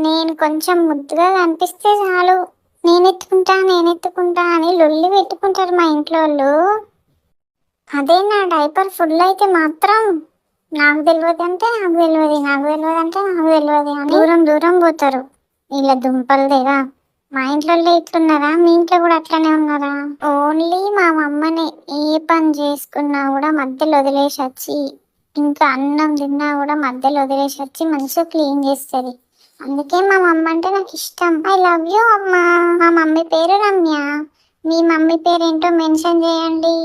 నేను కొంచెం ముద్దుగా కనిపిస్తే చాలు, నేనెత్తుకుంటా అని లొల్లి పెట్టుకుంటారు మా ఇంట్లో వాళ్ళు. అదే నా డైపర్ ఫుల్ అయితే మాత్రం నాకు తెలియదు అంటే నాకు తెలియదు, నాకు తెలియదు అంటే నాకు తెలియదు అని దూరం దూరం పోతారు. ఇలా దుంపలదేగా మా ఇంట్లో ఇట్లున్నారా, మీ ఇంట్లో కూడా అట్లనే ఉన్నారా? ఓన్లీ మా మమ్మని ఏ పని చేసుకున్నా కూడా మధ్యలో వదిలేసి వచ్చి, ఇంకా అన్నం తిన్నా కూడా మధ్యలో వదిలేసి వచ్చి మంచిగా క్లీన్ చేస్తుంది. అందుకే మా మమ్మ అంటే నాకు ఇష్టం. ఐ లవ్ యూ అమ్మా. మా మమ్మీ పేరు రమ్య. మీ మమ్మీ పేరు ఏంటో మెన్షన్ చేయండి.